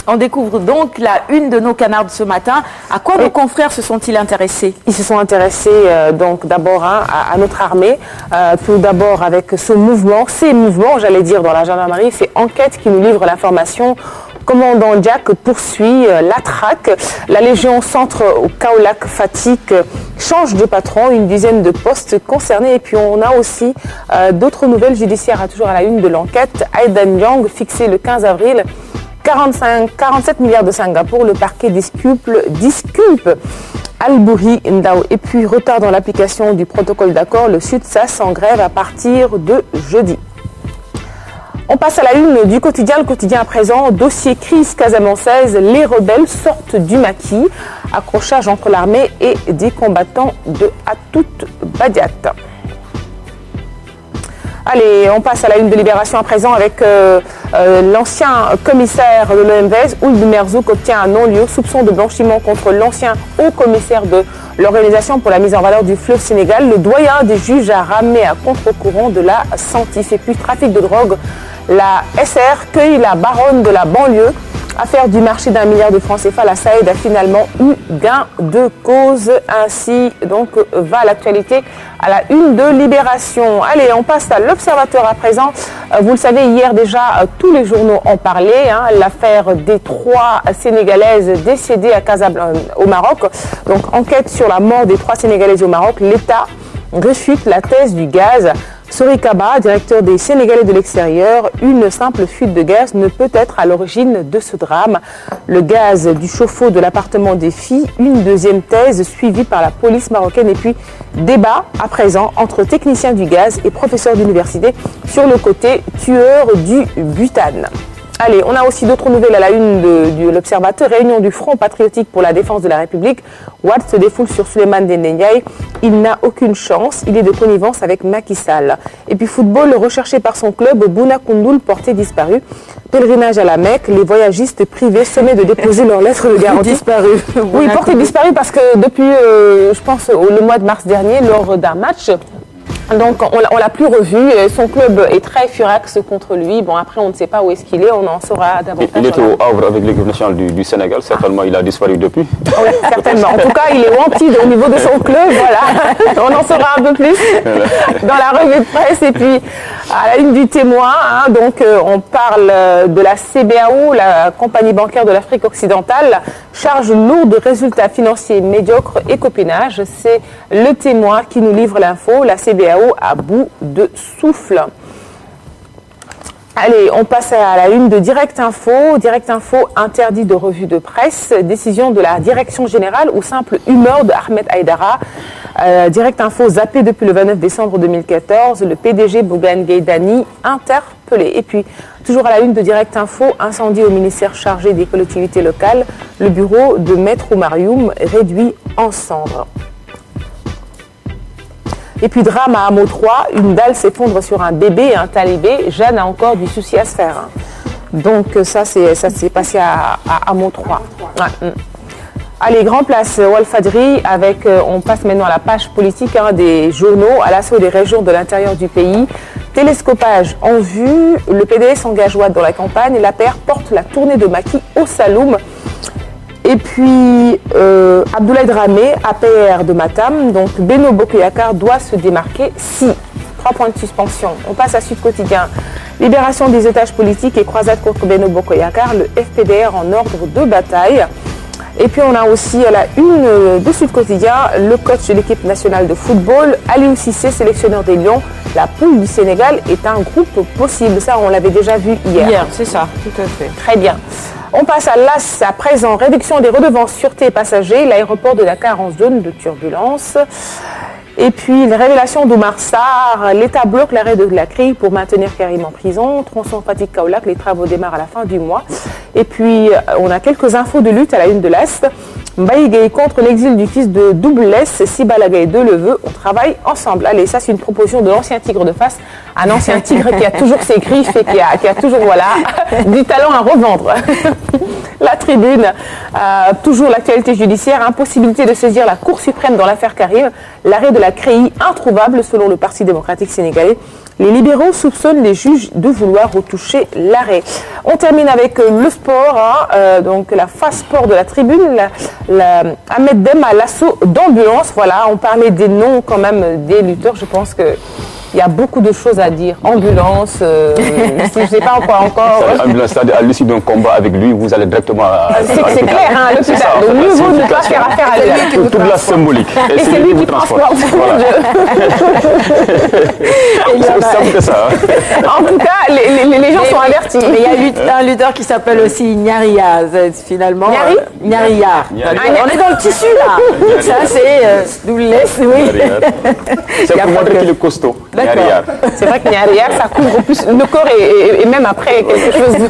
On découvre donc la une de nos canards de ce matin. À quoi nos confrères se sont-ils intéressés? Ils se sont intéressés donc d'abord à notre armée, tout d'abord avec ces mouvements, j'allais dire, dans la gendarmerie, c'est Enquête qui nous livre l'information. Commandant Jack poursuit la traque. La Légion Centre au Kaolack Fatick change de patron, une dizaine de postes concernés. Et puis on a aussi d'autres nouvelles judiciaires, toujours à la une de l'enquête. Aidan Young, fixé le 15 avril. 47 milliards de Singapour, le parquet disculpe Albouri Ndao. Et puis retard dans l'application du protocole d'accord, le Sud-SAS en grève à partir de jeudi. On passe à la une du quotidien. Le quotidien à présent, dossier crise casamançaise, les rebelles sortent du maquis. Accrochage entre l'armée et des combattants de Hatout Badiat. Allez, on passe à la une de Libération à présent avec l'ancien commissaire de l'OMVS, Ould Merzouk, obtient un non-lieu, soupçon de blanchiment contre l'ancien haut commissaire de l'Organisation pour la mise en valeur du fleuve Sénégal. Le doyen des juges a ramené à contre-courant de la Santif. Et puis trafic de drogue, la SR cueille la baronne de la banlieue. Affaire du marché d'1 milliard de francs CFA, la SAED a finalement eu gain de cause. Ainsi donc va l'actualité à la une de Libération. Allez, on passe à l'Observateur à présent. Vous le savez, hier déjà, tous les journaux en parlaient. L'affaire des 3 Sénégalaises décédées à Casablanca, au Maroc. Donc enquête sur la mort des 3 Sénégalaises au Maroc. L'État réfute la thèse du gaz. Sori Kaba, directeur des Sénégalais de l'extérieur, une simple fuite de gaz ne peut être à l'origine de ce drame. Le gaz du chauffe-eau de l'appartement des filles, une deuxième thèse suivie par la police marocaine. Et puis débat à présent entre techniciens du gaz et professeurs d'université sur le côté tueur du butane. Allez, on a aussi d'autres nouvelles à la une de l'Observateur. Réunion du Front patriotique pour la défense de la République. Ouad se défoule sur Souleymane Ndéné. Il n'a aucune chance. Il est de connivence avec Macky Sall. Et puis football, recherché par son club, Bouna Koundoul, porté disparu. Pèlerinage à la Mecque, les voyagistes privés sommés de déposer leur lettre de garantie. Disparu. Oui, porté disparu parce que depuis, je pense, le mois de mars dernier, lors d'un match, donc on l'a plus revu. Son club est très furax contre lui. Bon, après on ne sait pas où est-ce qu'il est. On en saura davantage. Il était au Havre avec l'équipe nationale du Sénégal. Certainement, il a disparu depuis. Oui, certainement. En tout cas, il est wanted au niveau de son club. Voilà. On en saura un peu plus dans la revue de presse. Et puis à la une du Témoin, donc on parle de la CBAO, la compagnie bancaire de l'Afrique occidentale, charge lourde de résultats financiers médiocres et copinage. C'est le Témoin qui nous livre l'info. La CBAO à bout de souffle. Allez, on passe à la une de Direct Info. Direct Info interdit de revue de presse. Décision de la direction générale ou simple humeur de Ahmed Aïdara. Direct Info zappé depuis le 29 décembre 2014. Le PDG Bougane Gueye Dany interpellé. Et puis, toujours à la une de Direct Info, incendie au ministère chargé des collectivités locales. Le bureau de Maître Oumar Youm réduit en cendres. Et puis drame à Hamo 3, une dalle s'effondre sur un bébé et un talibé. Jeanne a encore du souci à se faire. Donc ça s'est passé à Hamo 3. Ouais. Allez, grand place Walfadjri avec, on passe maintenant à la page politique des journaux à l'assaut des régions de l'intérieur du pays. Télescopage en vue, le PDS s'engage dans la campagne, la PR porte la tournée de Macky au Saloum. Et puis, Abdoulaye Dramé, APR de Matam, donc Beno Bokoyakar doit se démarquer si. 3 points de suspension. On passe à Sud Quotidien. Libération des otages politiques et croisade contre Beno Bokoyakar, le FPDR en ordre de bataille. Et puis on a aussi à la une de Sud Quotidien, le coach de l'équipe nationale de football, Aliou Cissé, sélectionneur des Lions. La poule du Sénégal est un groupe possible. Ça, on l'avait déjà vu hier. Hier, c'est ça, tout à fait. Très bien. On passe à l'AS à présent. Réduction des redevances sûreté et passagers. L'aéroport de Dakar en zone de turbulence. Et puis, les révélations d'Oumar Sarr. L'État bloque l'arrêt de la CRI pour maintenir Karim en prison. Tronçon Fatick Kaolack. Les travaux démarrent à la fin du mois. Et puis, on a quelques infos de lutte à la une de l'Est. Mbaye Gueye contre l'exil du fils de Double S, si Balla Gaye 2 le veut, on travaille ensemble. Allez, ça c'est une proposition de l'ancien tigre de face, un ancien tigre qui a toujours ses griffes et qui a toujours voilà, du talent à revendre. La Tribune, toujours l'actualité judiciaire, impossibilité de saisir la Cour suprême dans l'affaire Karim, l'arrêt de la CREI introuvable selon le Parti démocratique sénégalais. Les libéraux soupçonnent les juges de vouloir retoucher l'arrêt. On termine avec le sport, donc la face sport de la Tribune, Ahmed Dem à l'assaut d'ambulance. Voilà, on parlait des noms quand même des lutteurs, je pense que il y a beaucoup de choses à dire. Ambulance, je ne sais pas quoi encore. Ambulance, à l'issue d'un combat avec lui, vous allez directement à c'est clair, hein, l'hôpital. Donc mieux vaut ne pas faire affaire à lui. Toute la symbolique. Et c'est lui qui transporte. Voilà. C'est simple que ça. En tout cas, les gens sont avertis. Mais il y a un lutteur qui s'appelle aussi Nyaria, finalement. Nyaria. On est dans le tissu, là. Ça, c'est Double S, oui. C'est pour montrer qu'il est costaud. C'est vrai que Nyaria, ça couvre plus le corps et même après quelque chose de...